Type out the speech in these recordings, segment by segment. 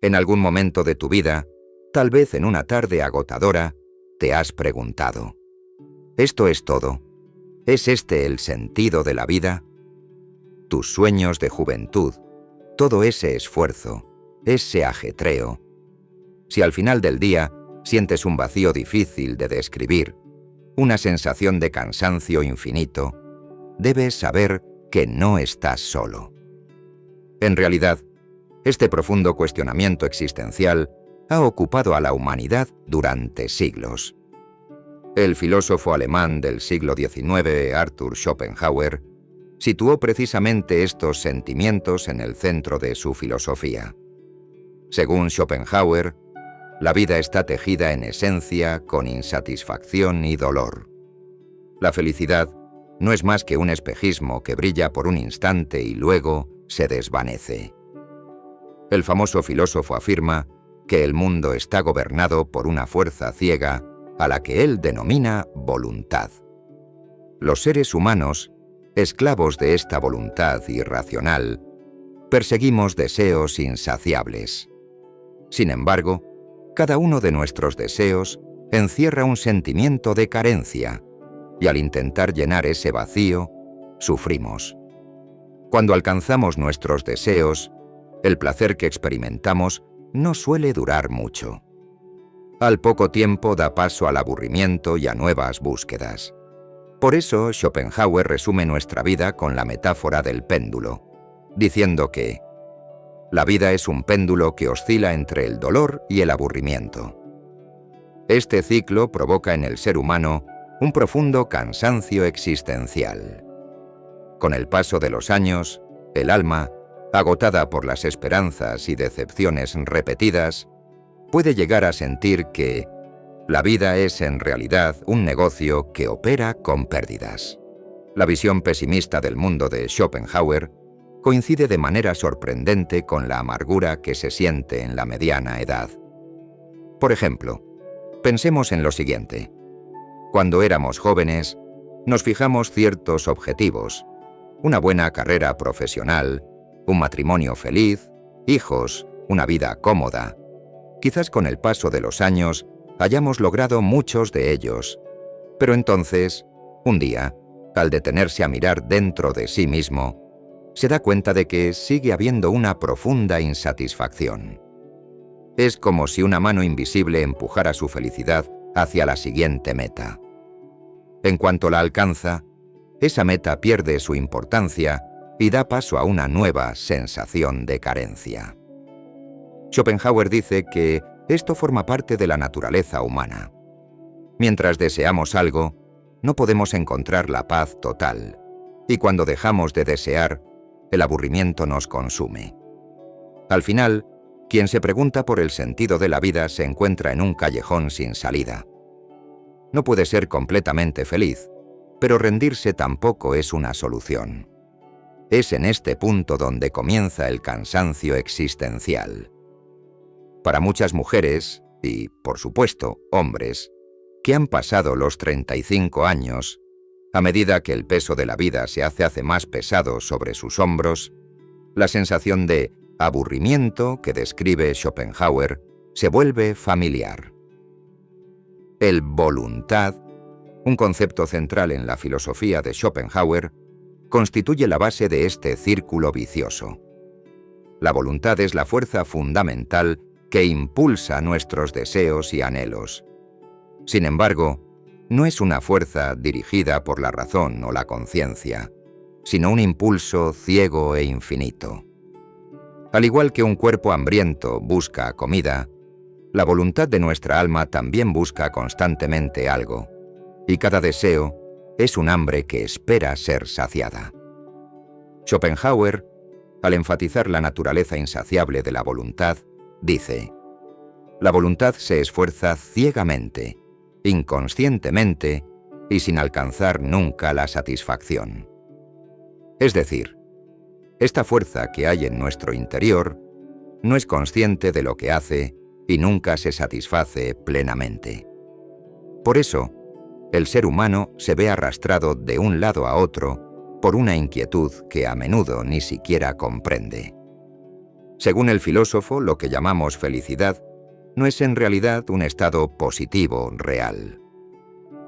En algún momento de tu vida, tal vez en una tarde agotadora, te has preguntado: ¿esto es todo? ¿Es este el sentido de la vida? Tus sueños de juventud, todo ese esfuerzo, ese ajetreo. Si al final del día sientes un vacío difícil de describir, una sensación de cansancio infinito, debes saber que no estás solo. En realidad, este profundo cuestionamiento existencial ha ocupado a la humanidad durante siglos. El filósofo alemán del siglo XIX, Arthur Schopenhauer, situó precisamente estos sentimientos en el centro de su filosofía. Según Schopenhauer, la vida está tejida en esencia con insatisfacción y dolor. La felicidad no es más que un espejismo que brilla por un instante y luego se desvanece. El famoso filósofo afirma que el mundo está gobernado por una fuerza ciega a la que él denomina voluntad. Los seres humanos, esclavos de esta voluntad irracional, perseguimos deseos insaciables. Sin embargo, cada uno de nuestros deseos encierra un sentimiento de carencia, y al intentar llenar ese vacío, sufrimos. Cuando alcanzamos nuestros deseos, el placer que experimentamos no suele durar mucho. Al poco tiempo da paso al aburrimiento y a nuevas búsquedas. Por eso Schopenhauer resume nuestra vida con la metáfora del péndulo, diciendo que la vida es un péndulo que oscila entre el dolor y el aburrimiento. Este ciclo provoca en el ser humano un profundo cansancio existencial. Con el paso de los años, el alma, agotada por las esperanzas y decepciones repetidas, puede llegar a sentir que la vida es en realidad un negocio que opera con pérdidas. La visión pesimista del mundo de Schopenhauer coincide de manera sorprendente con la amargura que se siente en la mediana edad. Por ejemplo, pensemos en lo siguiente. Cuando éramos jóvenes, nos fijamos ciertos objetivos: una buena carrera profesional, un matrimonio feliz, hijos, una vida cómoda. Quizás con el paso de los años hayamos logrado muchos de ellos, pero entonces, un día, al detenerse a mirar dentro de sí mismo, se da cuenta de que sigue habiendo una profunda insatisfacción. Es como si una mano invisible empujara su felicidad hacia la siguiente meta. En cuanto la alcanza, esa meta pierde su importancia y da paso a una nueva sensación de carencia. Schopenhauer dice que esto forma parte de la naturaleza humana. Mientras deseamos algo, no podemos encontrar la paz total, y cuando dejamos de desear, el aburrimiento nos consume. Al final, quien se pregunta por el sentido de la vida se encuentra en un callejón sin salida. No puede ser completamente feliz, pero rendirse tampoco es una solución. Es en este punto donde comienza el cansancio existencial. Para muchas mujeres, y por supuesto hombres, que han pasado los 35 años, a medida que el peso de la vida se hace más pesado sobre sus hombros, la sensación de aburrimiento que describe Schopenhauer se vuelve familiar. El voluntad, un concepto central en la filosofía de Schopenhauer, constituye la base de este círculo vicioso. La voluntad es la fuerza fundamental que impulsa nuestros deseos y anhelos. Sin embargo, no es una fuerza dirigida por la razón o la conciencia, sino un impulso ciego e infinito. Al igual que un cuerpo hambriento busca comida, la voluntad de nuestra alma también busca constantemente algo, y cada deseo es un hambre que espera ser saciada. Schopenhauer, al enfatizar la naturaleza insaciable de la voluntad, dice: la voluntad se esfuerza ciegamente, inconscientemente y sin alcanzar nunca la satisfacción. Es decir, esta fuerza que hay en nuestro interior no es consciente de lo que hace y nunca se satisface plenamente. Por eso, el ser humano se ve arrastrado de un lado a otro por una inquietud que a menudo ni siquiera comprende. Según el filósofo, lo que llamamos felicidad no es en realidad un estado positivo real.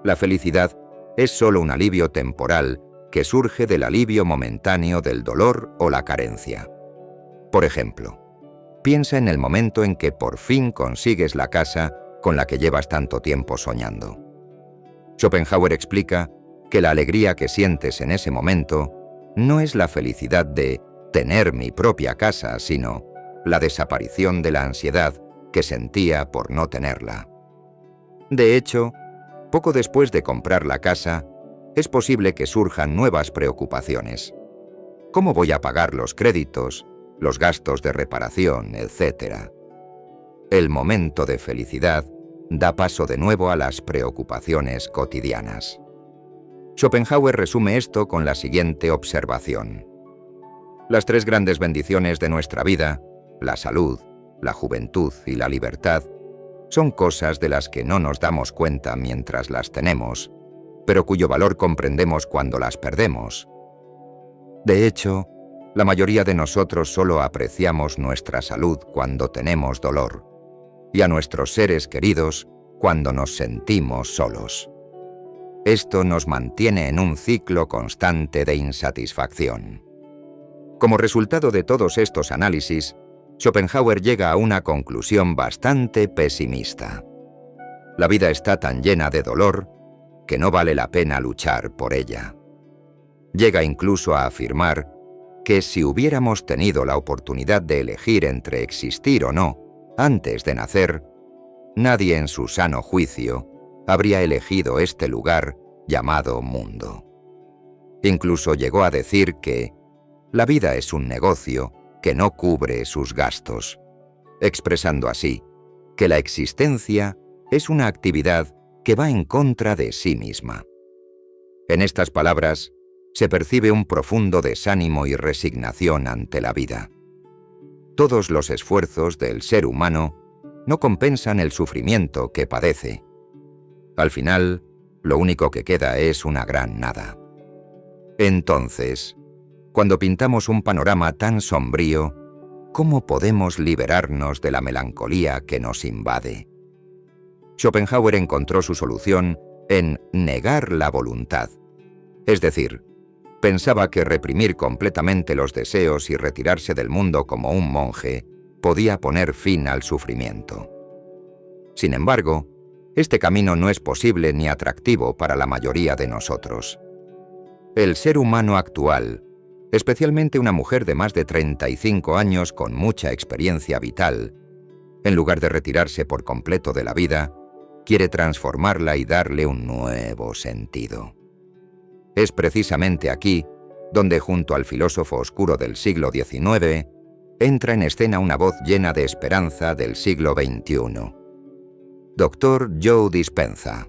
La felicidad es solo un alivio temporal que surge del alivio momentáneo del dolor o la carencia. Por ejemplo, piensa en el momento en que por fin consigues la casa con la que llevas tanto tiempo soñando. Schopenhauer explica que la alegría que sientes en ese momento no es la felicidad de tener mi propia casa, sino la desaparición de la ansiedad que sentía por no tenerla. De hecho, poco después de comprar la casa, es posible que surjan nuevas preocupaciones. ¿Cómo voy a pagar los créditos, los gastos de reparación, etcétera? El momento de felicidad da paso de nuevo a las preocupaciones cotidianas. Schopenhauer resume esto con la siguiente observación. Las tres grandes bendiciones de nuestra vida, la salud, la juventud y la libertad, son cosas de las que no nos damos cuenta mientras las tenemos, pero cuyo valor comprendemos cuando las perdemos. De hecho, la mayoría de nosotros solo apreciamos nuestra salud cuando tenemos dolor, y a nuestros seres queridos cuando nos sentimos solos. Esto nos mantiene en un ciclo constante de insatisfacción. Como resultado de todos estos análisis, Schopenhauer llega a una conclusión bastante pesimista. La vida está tan llena de dolor que no vale la pena luchar por ella. Llega incluso a afirmar que si hubiéramos tenido la oportunidad de elegir entre existir o no antes de nacer, nadie en su sano juicio habría elegido este lugar llamado mundo. Incluso llegó a decir que la vida es un negocio que no cubre sus gastos, expresando así que la existencia es una actividad que va en contra de sí misma. En estas palabras se percibe un profundo desánimo y resignación ante la vida. Todos los esfuerzos del ser humano no compensan el sufrimiento que padece. Al final, lo único que queda es una gran nada. Entonces, cuando pintamos un panorama tan sombrío, ¿cómo podemos liberarnos de la melancolía que nos invade? Schopenhauer encontró su solución en negar la voluntad. Es decir, pensaba que reprimir completamente los deseos y retirarse del mundo como un monje podía poner fin al sufrimiento. Sin embargo, este camino no es posible ni atractivo para la mayoría de nosotros. El ser humano actual, especialmente una mujer de más de 35 años con mucha experiencia vital, en lugar de retirarse por completo de la vida, quiere transformarla y darle un nuevo sentido. Es precisamente aquí donde, junto al filósofo oscuro del siglo XIX, entra en escena una voz llena de esperanza del siglo XXI. Dr. Joe Dispenza.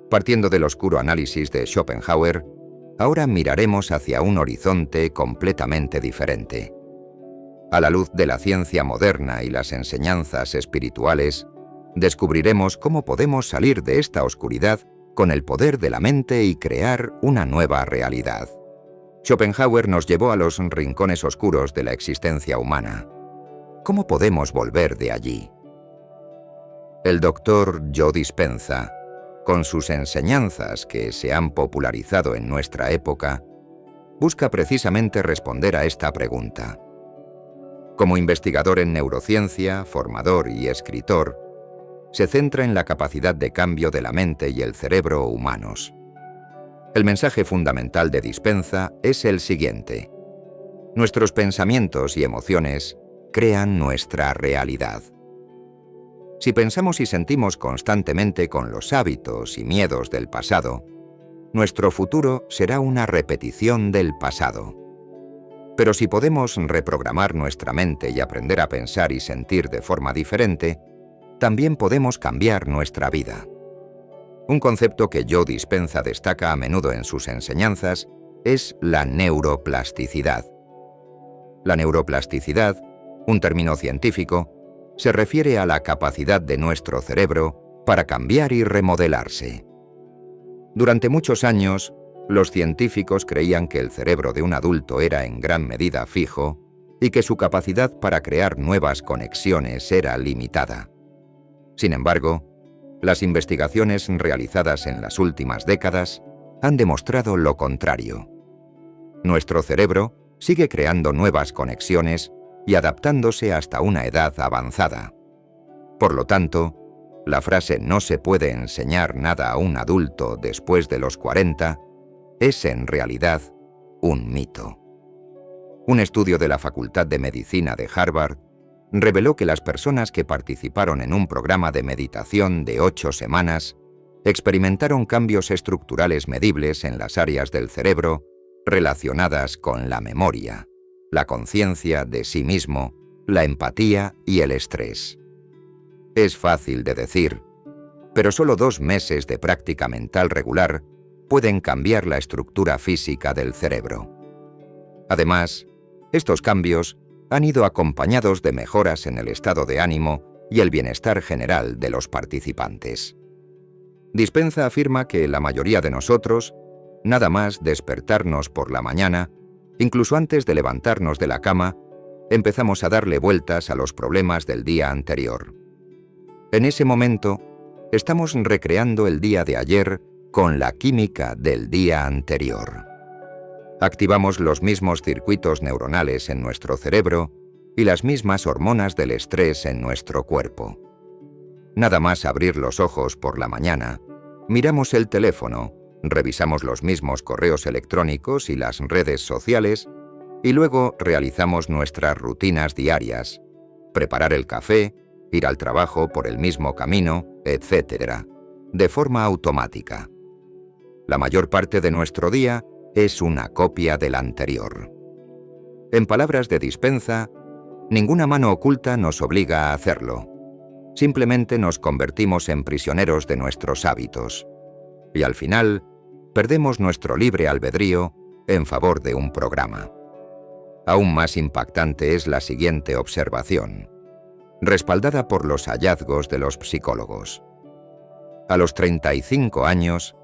Partiendo del oscuro análisis de Schopenhauer, ahora miraremos hacia un horizonte completamente diferente. A la luz de la ciencia moderna y las enseñanzas espirituales, descubriremos cómo podemos salir de esta oscuridad con el poder de la mente y crear una nueva realidad. Schopenhauer nos llevó a los rincones oscuros de la existencia humana. ¿Cómo podemos volver de allí? El Dr. Joe Dispenza, con sus enseñanzas que se han popularizado en nuestra época, busca precisamente responder a esta pregunta. Como investigador en neurociencia, formador y escritor, se centra en la capacidad de cambio de la mente y el cerebro humanos. El mensaje fundamental de Dispenza es el siguiente: nuestros pensamientos y emociones crean nuestra realidad. Si pensamos y sentimos constantemente con los hábitos y miedos del pasado, nuestro futuro será una repetición del pasado. Pero si podemos reprogramar nuestra mente y aprender a pensar y sentir de forma diferente, también podemos cambiar nuestra vida. Un concepto que Joe Dispenza destaca a menudo en sus enseñanzas es la neuroplasticidad. La neuroplasticidad, un término científico, se refiere a la capacidad de nuestro cerebro para cambiar y remodelarse. Durante muchos años, los científicos creían que el cerebro de un adulto era en gran medida fijo y que su capacidad para crear nuevas conexiones era limitada. Sin embargo, las investigaciones realizadas en las últimas décadas han demostrado lo contrario. Nuestro cerebro sigue creando nuevas conexiones y adaptándose hasta una edad avanzada. Por lo tanto, la frase "no se puede enseñar nada a un adulto después de los 40" es en realidad un mito. Un estudio de la Facultad de Medicina de Harvard reveló que las personas que participaron en un programa de meditación de 8 semanas experimentaron cambios estructurales medibles en las áreas del cerebro relacionadas con la memoria, la conciencia de sí mismo, la empatía y el estrés. Es fácil de decir, pero solo 2 meses de práctica mental regular pueden cambiar la estructura física del cerebro. Además, estos cambios han ido acompañados de mejoras en el estado de ánimo y el bienestar general de los participantes. Dispenza afirma que la mayoría de nosotros, nada más despertarnos por la mañana, incluso antes de levantarnos de la cama, empezamos a darle vueltas a los problemas del día anterior. En ese momento, estamos recreando el día de ayer con la química del día anterior. Activamos los mismos circuitos neuronales en nuestro cerebro y las mismas hormonas del estrés en nuestro cuerpo. Nada más abrir los ojos por la mañana, miramos el teléfono, revisamos los mismos correos electrónicos y las redes sociales y luego realizamos nuestras rutinas diarias, preparar el café, ir al trabajo por el mismo camino, etc., de forma automática. La mayor parte de nuestro día es una copia del anterior. En palabras de Dispenza, ninguna mano oculta nos obliga a hacerlo. Simplemente nos convertimos en prisioneros de nuestros hábitos. Y al final, perdemos nuestro libre albedrío en favor de un programa. Aún más impactante es la siguiente observación, respaldada por los hallazgos de los psicólogos. A los 35 años,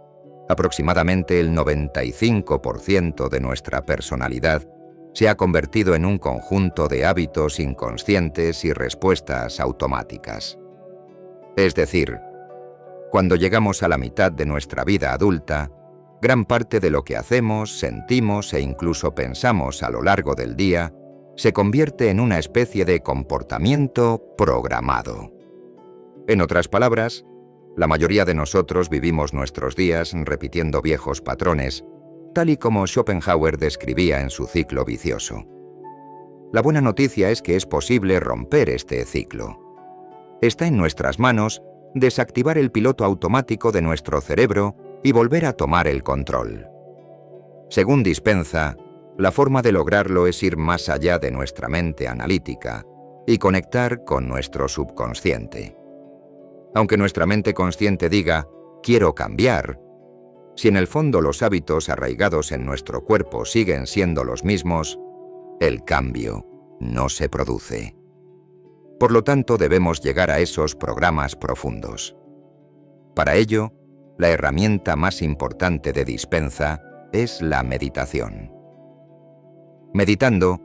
aproximadamente el 95% de nuestra personalidad se ha convertido en un conjunto de hábitos inconscientes y respuestas automáticas. Es decir, cuando llegamos a la mitad de nuestra vida adulta, gran parte de lo que hacemos, sentimos e incluso pensamos a lo largo del día se convierte en una especie de comportamiento programado. En otras palabras, la mayoría de nosotros vivimos nuestros días repitiendo viejos patrones, tal y como Schopenhauer describía en su ciclo vicioso. La buena noticia es que es posible romper este ciclo. Está en nuestras manos desactivar el piloto automático de nuestro cerebro y volver a tomar el control. Según Dispenza, la forma de lograrlo es ir más allá de nuestra mente analítica y conectar con nuestro subconsciente. Aunque nuestra mente consciente diga, quiero cambiar, si en el fondo los hábitos arraigados en nuestro cuerpo siguen siendo los mismos, el cambio no se produce. Por lo tanto, debemos llegar a esos programas profundos. Para ello, la herramienta más importante de Dispenza es la meditación. Meditando,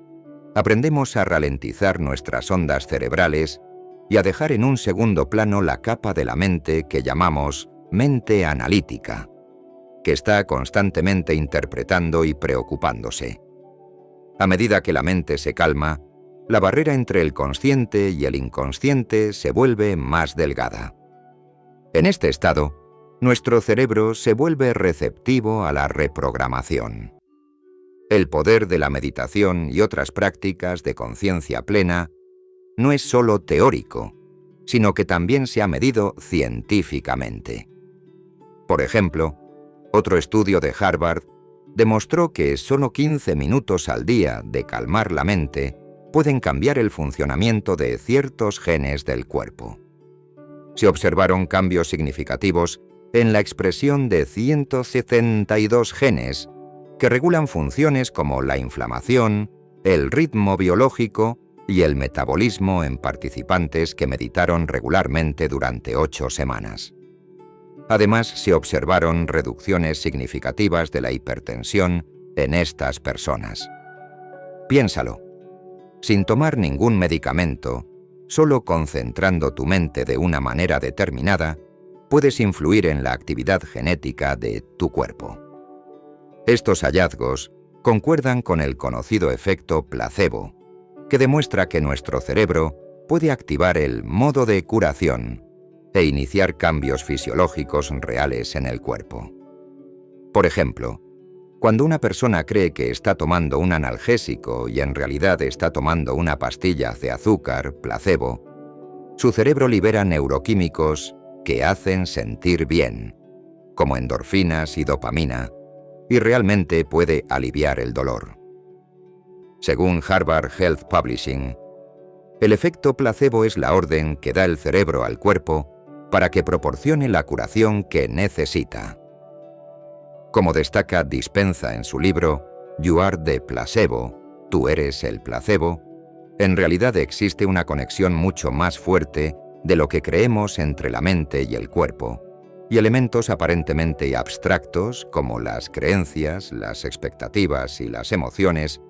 aprendemos a ralentizar nuestras ondas cerebrales y a dejar en un segundo plano la capa de la mente que llamamos mente analítica, que está constantemente interpretando y preocupándose. A medida que la mente se calma, la barrera entre el consciente y el inconsciente se vuelve más delgada. En este estado, nuestro cerebro se vuelve receptivo a la reprogramación. El poder de la meditación y otras prácticas de conciencia plena no es solo teórico, sino que también se ha medido científicamente. Por ejemplo, otro estudio de Harvard demostró que solo 15 minutos al día de calmar la mente pueden cambiar el funcionamiento de ciertos genes del cuerpo. Se observaron cambios significativos en la expresión de 172 genes que regulan funciones como la inflamación, el ritmo biológico y el metabolismo en participantes que meditaron regularmente durante 8 semanas. Además, se observaron reducciones significativas de la hipertensión en estas personas. Piénsalo. Sin tomar ningún medicamento, solo concentrando tu mente de una manera determinada, puedes influir en la actividad genética de tu cuerpo. Estos hallazgos concuerdan con el conocido efecto placebo, que demuestra que nuestro cerebro puede activar el modo de curación e iniciar cambios fisiológicos reales en el cuerpo. Por ejemplo, cuando una persona cree que está tomando un analgésico y en realidad está tomando una pastilla de azúcar, placebo, su cerebro libera neuroquímicos que hacen sentir bien, como endorfinas y dopamina, y realmente puede aliviar el dolor. Según Harvard Health Publishing, el efecto placebo es la orden que da el cerebro al cuerpo para que proporcione la curación que necesita. Como destaca Dispenza en su libro You Are the Placebo, Tú eres el placebo, en realidad existe una conexión mucho más fuerte de lo que creemos entre la mente y el cuerpo, y elementos aparentemente abstractos como las creencias, las expectativas y las emociones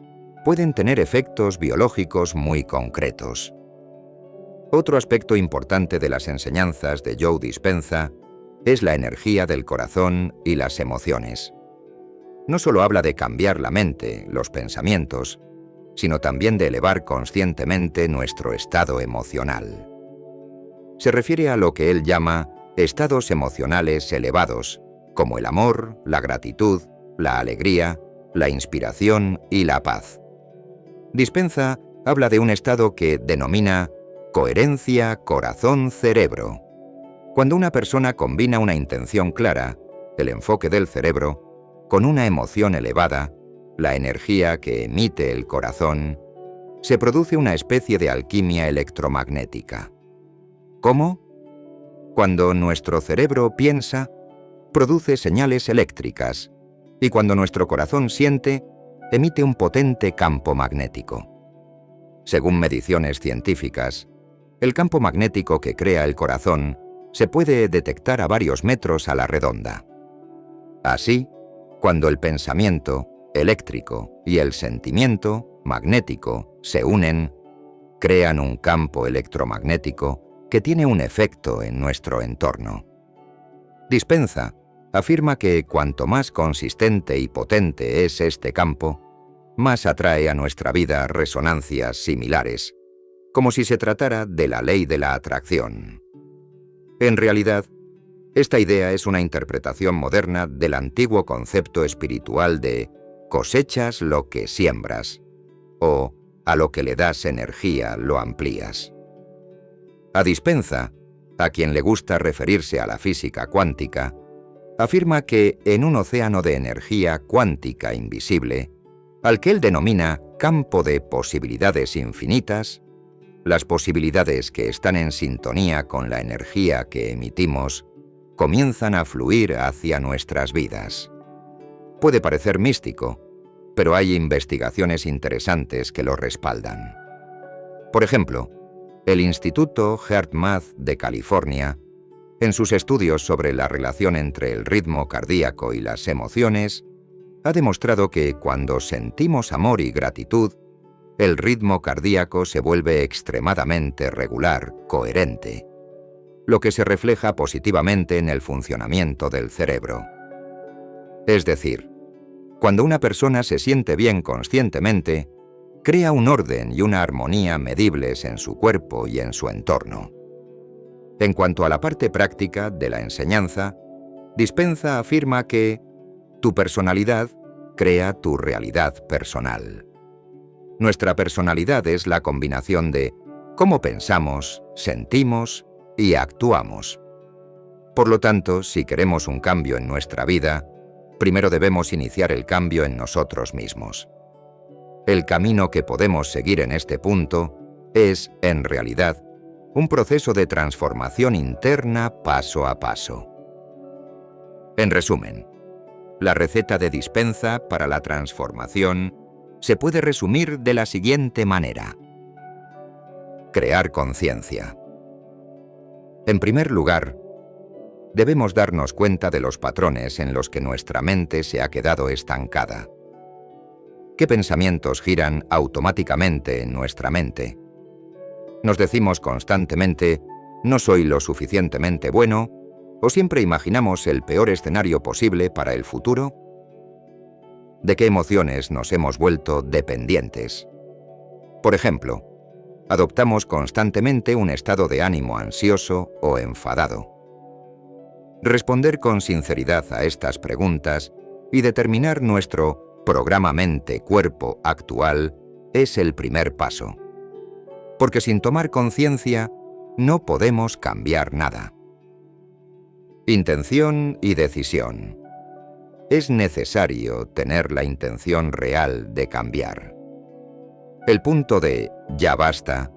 pueden tener efectos biológicos muy concretos. Otro aspecto importante de las enseñanzas de Joe Dispenza es la energía del corazón y las emociones. No solo habla de cambiar la mente, los pensamientos, sino también de elevar conscientemente nuestro estado emocional. Se refiere a lo que él llama estados emocionales elevados, como el amor, la gratitud, la alegría, la inspiración y la paz. Dispenza habla de un estado que denomina coherencia corazón-cerebro. Cuando una persona combina una intención clara, el enfoque del cerebro, con una emoción elevada, la energía que emite el corazón, se produce una especie de alquimia electromagnética. ¿Cómo? Cuando nuestro cerebro piensa, produce señales eléctricas, y cuando nuestro corazón siente, emite un potente campo magnético. Según mediciones científicas, el campo magnético que crea el corazón se puede detectar a varios metros a la redonda. Así, cuando el pensamiento, eléctrico, y el sentimiento, magnético, se unen, crean un campo electromagnético que tiene un efecto en nuestro entorno. Dispenza afirma que cuanto más consistente y potente es este campo, más atrae a nuestra vida resonancias similares, como si se tratara de la ley de la atracción. En realidad, esta idea es una interpretación moderna del antiguo concepto espiritual de cosechas lo que siembras, o a lo que le das energía lo amplías. A Dispenza, a quien le gusta referirse a la física cuántica, afirma que en un océano de energía cuántica invisible, al que él denomina campo de posibilidades infinitas, las posibilidades que están en sintonía con la energía que emitimos comienzan a fluir hacia nuestras vidas. Puede parecer místico, pero hay investigaciones interesantes que lo respaldan. Por ejemplo, el Instituto HeartMath de California, en sus estudios sobre la relación entre el ritmo cardíaco y las emociones, ha demostrado que cuando sentimos amor y gratitud, el ritmo cardíaco se vuelve extremadamente regular, coherente, lo que se refleja positivamente en el funcionamiento del cerebro. Es decir, cuando una persona se siente bien conscientemente, crea un orden y una armonía medibles en su cuerpo y en su entorno. En cuanto a la parte práctica de la enseñanza, Dispenza afirma que tu personalidad crea tu realidad personal. Nuestra personalidad es la combinación de cómo pensamos, sentimos y actuamos. Por lo tanto, si queremos un cambio en nuestra vida, primero debemos iniciar el cambio en nosotros mismos. El camino que podemos seguir en este punto es, en realidad, un proceso de transformación interna paso a paso. En resumen, la receta de Dispenza para la transformación se puede resumir de la siguiente manera. Crear conciencia. En primer lugar, debemos darnos cuenta de los patrones en los que nuestra mente se ha quedado estancada. ¿Qué pensamientos giran automáticamente en nuestra mente? Nos decimos constantemente, no soy lo suficientemente bueno, o siempre imaginamos el peor escenario posible para el futuro. ¿De qué emociones nos hemos vuelto dependientes? Por ejemplo, adoptamos constantemente un estado de ánimo ansioso o enfadado. Responder con sinceridad a estas preguntas y determinar nuestro programa mente-cuerpo actual es el primer paso. Porque sin tomar conciencia, no podemos cambiar nada. Intención y decisión. Es necesario tener la intención real de cambiar. El punto de «ya basta»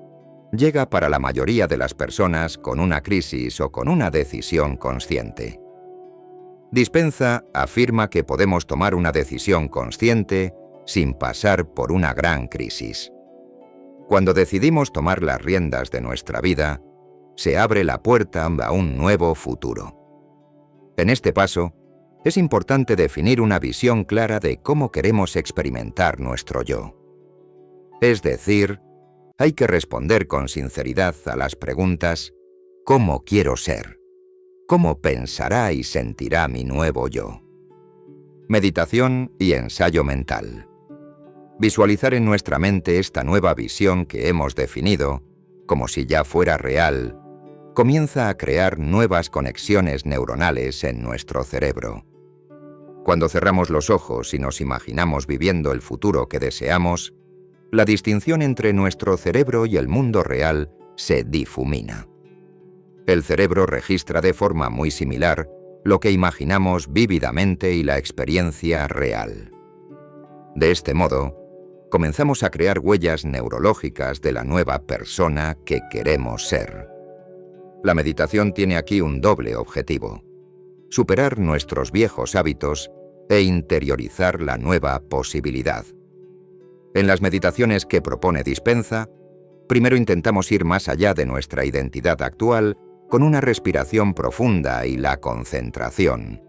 llega para la mayoría de las personas con una crisis o con una decisión consciente. Dispenza afirma que podemos tomar una decisión consciente sin pasar por una gran crisis. Cuando decidimos tomar las riendas de nuestra vida, se abre la puerta a un nuevo futuro. En este paso, es importante definir una visión clara de cómo queremos experimentar nuestro yo. Es decir, hay que responder con sinceridad a las preguntas ¿cómo quiero ser? ¿Cómo pensará y sentirá mi nuevo yo? Meditación y ensayo mental. Visualizar en nuestra mente esta nueva visión que hemos definido, como si ya fuera real, comienza a crear nuevas conexiones neuronales en nuestro cerebro. Cuando cerramos los ojos y nos imaginamos viviendo el futuro que deseamos, la distinción entre nuestro cerebro y el mundo real se difumina. El cerebro registra de forma muy similar lo que imaginamos vívidamente y la experiencia real. De este modo, comenzamos a crear huellas neurológicas de la nueva persona que queremos ser. La meditación tiene aquí un doble objetivo: superar nuestros viejos hábitos e interiorizar la nueva posibilidad. En las meditaciones que propone Dispenza, primero intentamos ir más allá de nuestra identidad actual con una respiración profunda y la concentración,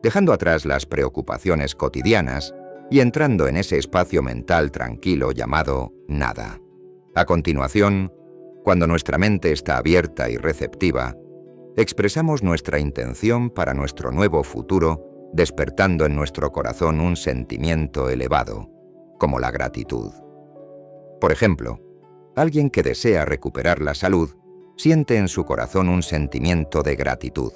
dejando atrás las preocupaciones cotidianas y entrando en ese espacio mental tranquilo llamado nada. A continuación, cuando nuestra mente está abierta y receptiva, expresamos nuestra intención para nuestro nuevo futuro, despertando en nuestro corazón un sentimiento elevado, como la gratitud. Por ejemplo, alguien que desea recuperar la salud siente en su corazón un sentimiento de gratitud,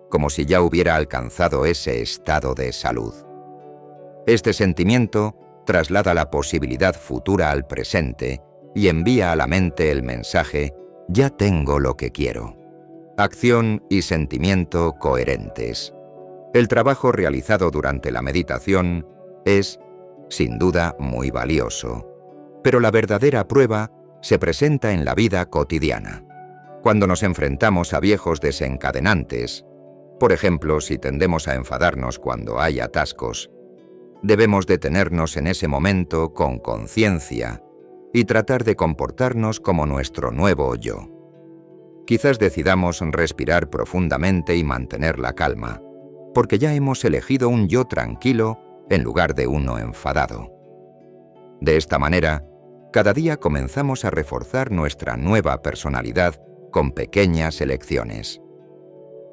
como si ya hubiera alcanzado ese estado de salud. Este sentimiento traslada la posibilidad futura al presente y envía a la mente el mensaje «ya tengo lo que quiero». Acción y sentimiento coherentes. El trabajo realizado durante la meditación es, sin duda, muy valioso, pero la verdadera prueba se presenta en la vida cotidiana. Cuando nos enfrentamos a viejos desencadenantes, por ejemplo, si tendemos a enfadarnos cuando hay atascos, debemos detenernos en ese momento con conciencia y tratar de comportarnos como nuestro nuevo yo. Quizás decidamos respirar profundamente y mantener la calma, porque ya hemos elegido un yo tranquilo en lugar de uno enfadado. De esta manera, cada día comenzamos a reforzar nuestra nueva personalidad con pequeñas elecciones.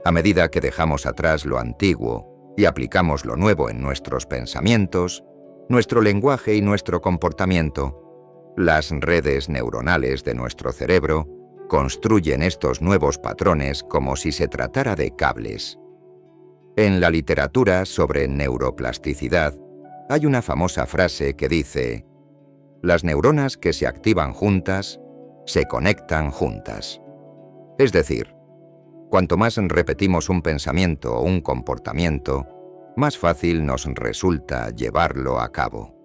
A medida que dejamos atrás lo antiguo y aplicamos lo nuevo en nuestros pensamientos, nuestro lenguaje y nuestro comportamiento, las redes neuronales de nuestro cerebro construyen estos nuevos patrones como si se tratara de cables. En la literatura sobre neuroplasticidad hay una famosa frase que dice: «Las neuronas que se activan juntas, se conectan juntas». Es decir, cuanto más repetimos un pensamiento o un comportamiento, más fácil nos resulta llevarlo a cabo.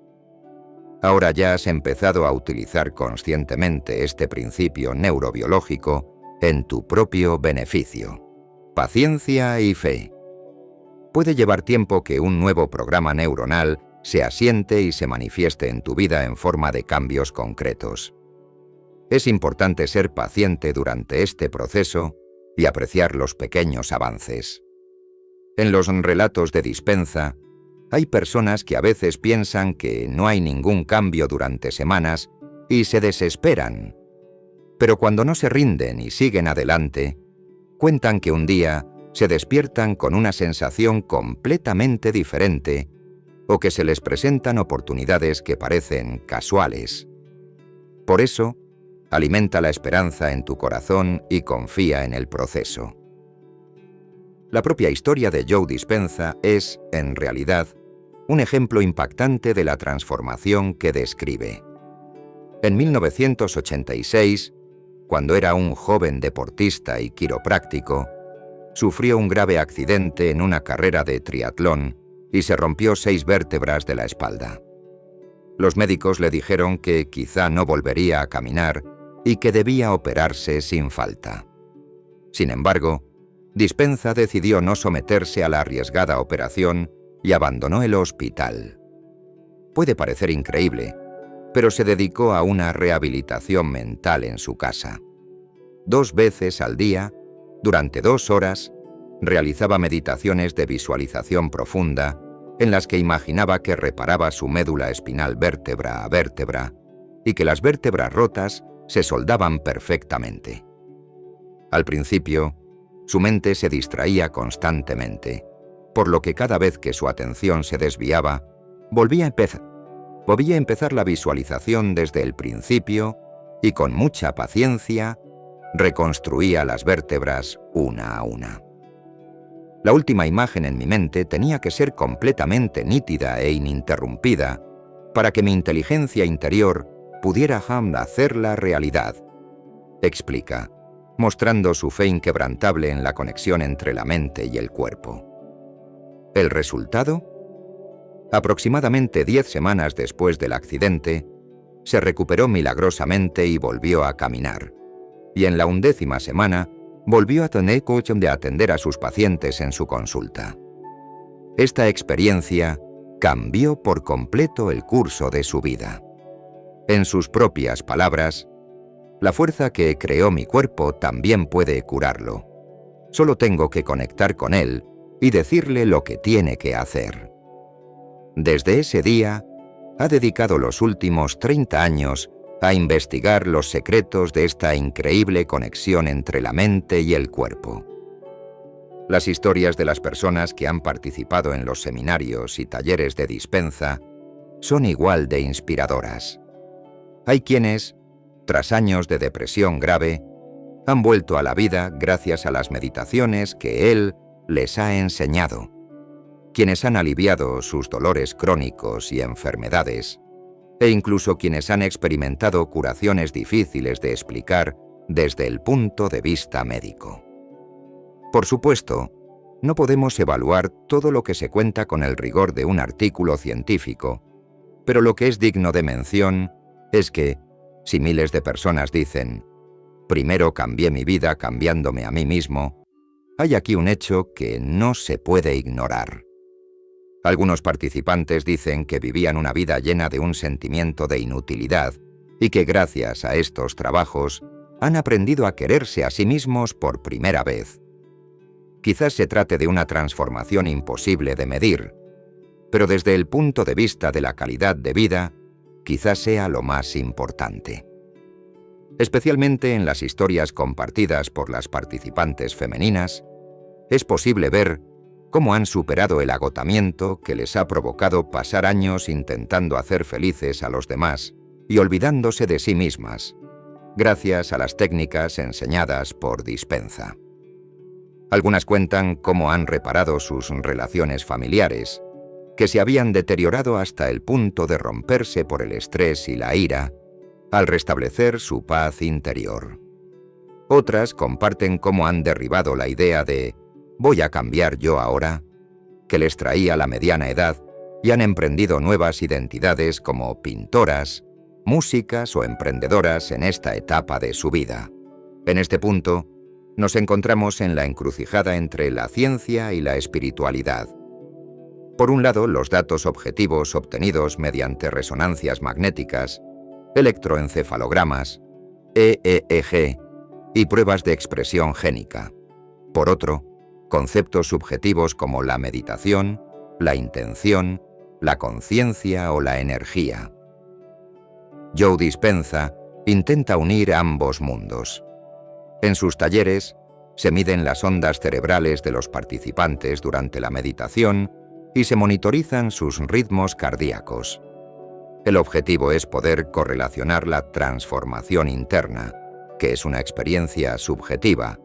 Ahora ya has empezado a utilizar conscientemente este principio neurobiológico en tu propio beneficio. Paciencia y fe. Puede llevar tiempo que un nuevo programa neuronal se asiente y se manifieste en tu vida en forma de cambios concretos. Es importante ser paciente durante este proceso y apreciar los pequeños avances. En los relatos de Dispenza, Hay personas que a veces piensan que no hay ningún cambio durante semanas y se desesperan. Pero cuando no se rinden y siguen adelante, cuentan que un día se despiertan con una sensación completamente diferente o que se les presentan oportunidades que parecen casuales. Por eso, alimenta la esperanza en tu corazón y confía en el proceso. La propia historia de Joe Dispenza es, en realidad, un ejemplo impactante de la transformación que describe. En 1986, cuando era un joven deportista y quiropráctico, sufrió un grave accidente en una carrera de triatlón y se rompió 6 vértebras de la espalda. Los médicos le dijeron que quizá no volvería a caminar y que debía operarse sin falta. Sin embargo, Dispenza decidió no someterse a la arriesgada operación y abandonó el hospital. Puede parecer increíble, pero se dedicó a una rehabilitación mental en su casa. 2 veces al día, durante 2 horas, realizaba meditaciones de visualización profunda en las que imaginaba que reparaba su médula espinal vértebra a vértebra y que las vértebras rotas se soldaban perfectamente. Al principio, su mente se distraía constantemente, por lo que cada vez que su atención se desviaba, volvía a empezar la visualización desde el principio y con mucha paciencia reconstruía las vértebras una a una. La última imagen en mi mente tenía que ser completamente nítida e ininterrumpida para que mi inteligencia interior pudiera hacerla realidad, explica, mostrando su fe inquebrantable en la conexión entre la mente y el cuerpo. ¿El resultado? Aproximadamente 10 semanas después del accidente, se recuperó milagrosamente y volvió a caminar. Y en la 11ª semana, volvió a tener ocasión de atender a sus pacientes en su consulta. Esta experiencia cambió por completo el curso de su vida. En sus propias palabras, la fuerza que creó mi cuerpo también puede curarlo. Solo tengo que conectar con él y decirle lo que tiene que hacer. Desde ese día, ha dedicado los últimos 30 años a investigar los secretos de esta increíble conexión entre la mente y el cuerpo. Las historias de las personas que han participado en los seminarios y talleres de Dispenza son igual de inspiradoras. Hay quienes, tras años de depresión grave, han vuelto a la vida gracias a las meditaciones que él les ha enseñado, quienes han aliviado sus dolores crónicos y enfermedades, e incluso quienes han experimentado curaciones difíciles de explicar desde el punto de vista médico. Por supuesto, no podemos evaluar todo lo que se cuenta con el rigor de un artículo científico, pero lo que es digno de mención es que, si miles de personas dicen, primero cambié mi vida cambiándome a mí mismo, hay aquí un hecho que no se puede ignorar. Algunos participantes dicen que vivían una vida llena de un sentimiento de inutilidad y que gracias a estos trabajos han aprendido a quererse a sí mismos por primera vez. Quizás se trate de una transformación imposible de medir, pero desde el punto de vista de la calidad de vida, quizás sea lo más importante. Especialmente en las historias compartidas por las participantes femeninas, es posible ver cómo han superado el agotamiento que les ha provocado pasar años intentando hacer felices a los demás y olvidándose de sí mismas, gracias a las técnicas enseñadas por Dispenza. Algunas cuentan cómo han reparado sus relaciones familiares, que se habían deteriorado hasta el punto de romperse por el estrés y la ira, al restablecer su paz interior. Otras comparten cómo han derribado la idea de «voy a cambiar yo ahora», que les traía la mediana edad, y han emprendido nuevas identidades como pintoras, músicas o emprendedoras en esta etapa de su vida. En este punto, nos encontramos en la encrucijada entre la ciencia y la espiritualidad. Por un lado, los datos objetivos obtenidos mediante resonancias magnéticas, electroencefalogramas, EEG y pruebas de expresión génica. Por otro, conceptos subjetivos como la meditación, la intención, la conciencia o la energía. Joe Dispenza intenta unir ambos mundos. En sus talleres se miden las ondas cerebrales de los participantes durante la meditación y se monitorizan sus ritmos cardíacos. El objetivo es poder correlacionar la transformación interna, que es una experiencia subjetiva,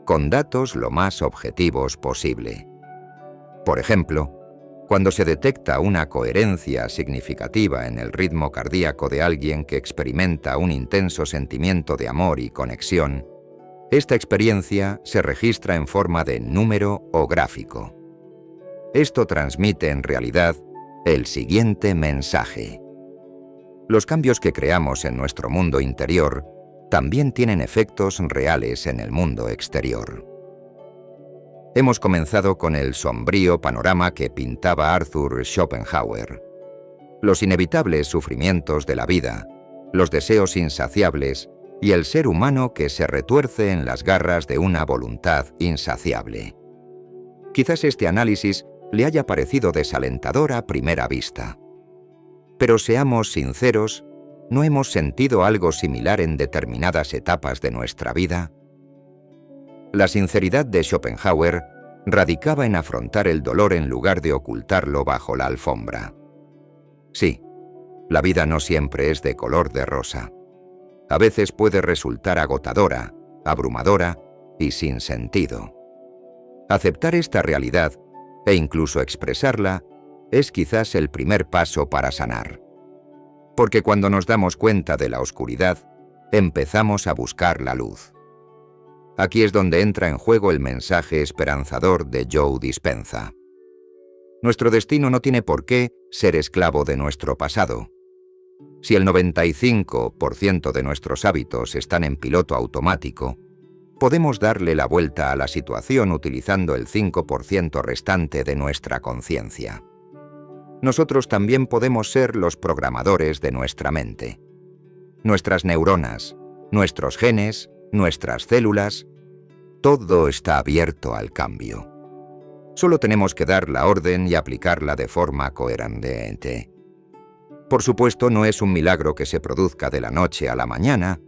con datos lo más objetivos posible. Por ejemplo, cuando se detecta una coherencia significativa en el ritmo cardíaco de alguien que experimenta un intenso sentimiento de amor y conexión, esta experiencia se registra en forma de número o gráfico. Esto transmite en realidad el siguiente mensaje. Los cambios que creamos en nuestro mundo interior también tienen efectos reales en el mundo exterior. Hemos comenzado con el sombrío panorama que pintaba Arthur Schopenhauer. Los inevitables sufrimientos de la vida, los deseos insaciables y el ser humano que se retuerce en las garras de una voluntad insaciable. Quizás este análisis le haya parecido desalentador a primera vista. Pero seamos sinceros, ¿no hemos sentido algo similar en determinadas etapas de nuestra vida? La sinceridad de Schopenhauer radicaba en afrontar el dolor en lugar de ocultarlo bajo la alfombra. Sí, la vida no siempre es de color de rosa. A veces puede resultar agotadora, abrumadora y sin sentido. Aceptar esta realidad, e incluso expresarla, es quizás el primer paso para sanar. Porque cuando nos damos cuenta de la oscuridad, empezamos a buscar la luz. Aquí es donde entra en juego el mensaje esperanzador de Joe Dispenza. Nuestro destino no tiene por qué ser esclavo de nuestro pasado. Si el 95% de nuestros hábitos están en piloto automático, podemos darle la vuelta a la situación utilizando el 5% restante de nuestra conciencia. Nosotros también podemos ser los programadores de nuestra mente. Nuestras neuronas, nuestros genes, nuestras células, todo está abierto al cambio. Solo tenemos que dar la orden y aplicarla de forma coherente. Por supuesto, no es un milagro que se produzca de la noche a la mañana,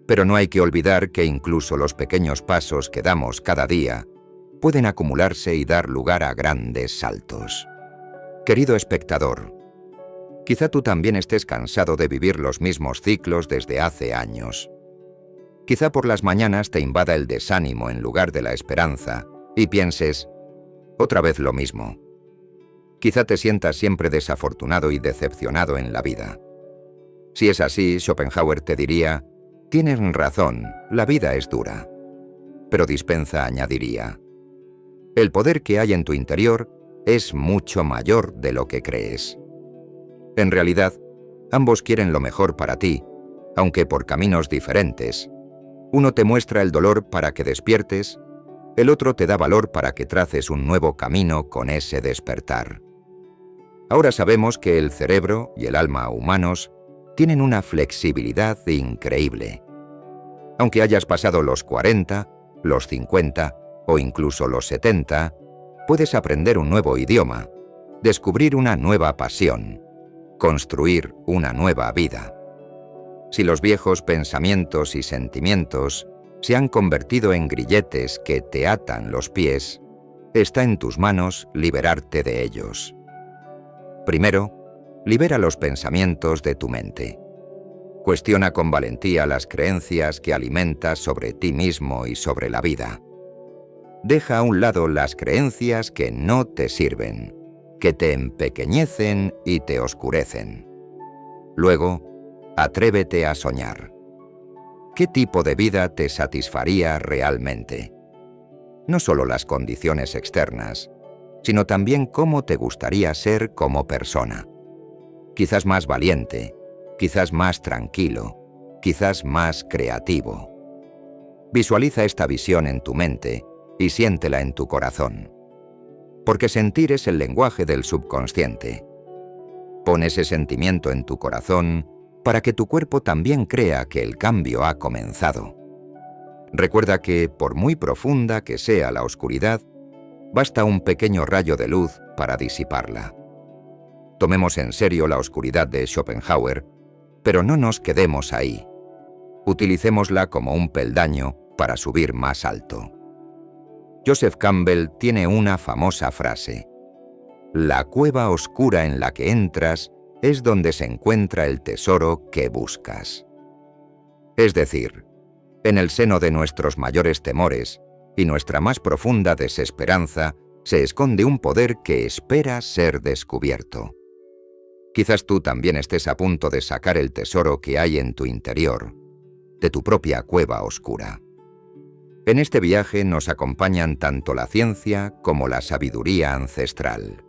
pero no hay que olvidar que incluso los pequeños pasos que damos cada día pueden acumularse y dar lugar a grandes saltos. Querido espectador, quizá tú también estés cansado de vivir los mismos ciclos desde hace años. Quizá por las mañanas te invada el desánimo en lugar de la esperanza y pienses, otra vez lo mismo. Quizá te sientas siempre desafortunado y decepcionado en la vida. Si es así, Schopenhauer te diría, tienes razón, la vida es dura. Pero Dispenza añadiría, el poder que hay en tu interior es mucho mayor de lo que crees. En realidad, ambos quieren lo mejor para ti, aunque por caminos diferentes. Uno te muestra el dolor para que despiertes, el otro te da valor para que traces un nuevo camino con ese despertar. Ahora sabemos que el cerebro y el alma humanos tienen una flexibilidad increíble. Aunque hayas pasado los 40, los 50 o incluso los 70, puedes aprender un nuevo idioma, descubrir una nueva pasión, construir una nueva vida. Si los viejos pensamientos y sentimientos se han convertido en grilletes que te atan los pies, está en tus manos liberarte de ellos. Primero, libera los pensamientos de tu mente. Cuestiona con valentía las creencias que alimentas sobre ti mismo y sobre la vida. Deja a un lado las creencias que no te sirven, que te empequeñecen y te oscurecen. Luego, atrévete a soñar. ¿Qué tipo de vida te satisfaría realmente? No solo las condiciones externas, sino también cómo te gustaría ser como persona. Quizás más valiente, quizás más tranquilo, quizás más creativo. Visualiza esta visión en tu mente y siéntela en tu corazón. Porque sentir es el lenguaje del subconsciente. Pon ese sentimiento en tu corazón para que tu cuerpo también crea que el cambio ha comenzado. Recuerda que, por muy profunda que sea la oscuridad, basta un pequeño rayo de luz para disiparla. Tomemos en serio la oscuridad de Schopenhauer, pero no nos quedemos ahí. Utilicémosla como un peldaño para subir más alto. Joseph Campbell tiene una famosa frase: «La cueva oscura en la que entras es donde se encuentra el tesoro que buscas». Es decir, en el seno de nuestros mayores temores y nuestra más profunda desesperanza se esconde un poder que espera ser descubierto. Quizás tú también estés a punto de sacar el tesoro que hay en tu interior, de tu propia cueva oscura. En este viaje nos acompañan tanto la ciencia como la sabiduría ancestral.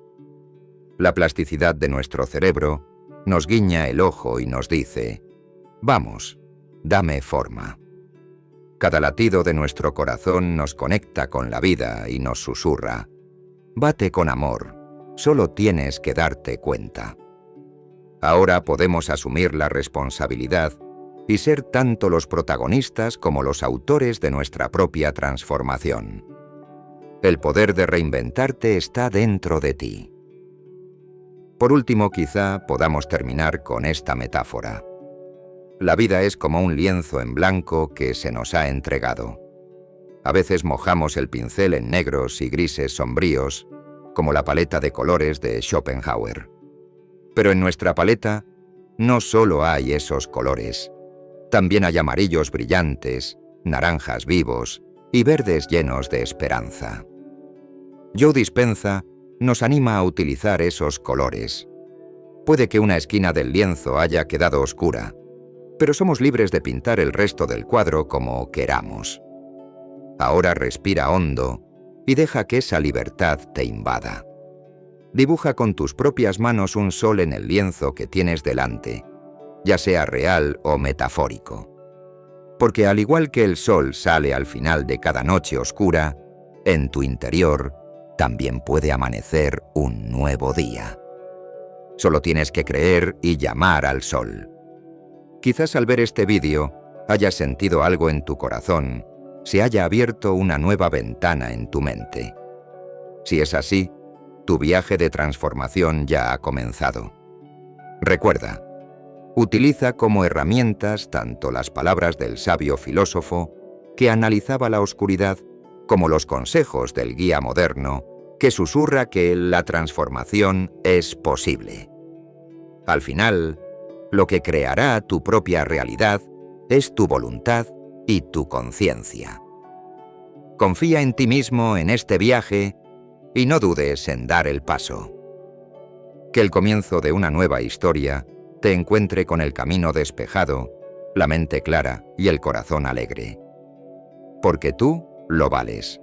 La plasticidad de nuestro cerebro nos guiña el ojo y nos dice: «Vamos, dame forma». Cada latido de nuestro corazón nos conecta con la vida y nos susurra: «Bate con amor, solo tienes que darte cuenta». Ahora podemos asumir la responsabilidad y ser tanto los protagonistas como los autores de nuestra propia transformación. El poder de reinventarte está dentro de ti. Por último, quizá podamos terminar con esta metáfora. La vida es como un lienzo en blanco que se nos ha entregado. A veces mojamos el pincel en negros y grises sombríos, como la paleta de colores de Schopenhauer. Pero en nuestra paleta no solo hay esos colores. También hay amarillos brillantes, naranjas vivos y verdes llenos de esperanza. Joe Dispenza nos anima a utilizar esos colores. Puede que una esquina del lienzo haya quedado oscura, pero somos libres de pintar el resto del cuadro como queramos. Ahora respira hondo y deja que esa libertad te invada. Dibuja con tus propias manos un sol en el lienzo que tienes delante, ya sea real o metafórico. Porque al igual que el sol sale al final de cada noche oscura, en tu interior también puede amanecer un nuevo día. Solo tienes que creer y llamar al sol. Quizás al ver este vídeo hayas sentido algo en tu corazón, se haya abierto una nueva ventana en tu mente. Si es así, tu viaje de transformación ya ha comenzado. Recuerda, utiliza como herramientas tanto las palabras del sabio filósofo que analizaba la oscuridad como los consejos del guía moderno que susurra que la transformación es posible. Al final, lo que creará tu propia realidad es tu voluntad y tu conciencia. Confía en ti mismo en este viaje y no dudes en dar el paso. Que el comienzo de una nueva historia te encuentre con el camino despejado, la mente clara y el corazón alegre. Porque tú lo vales.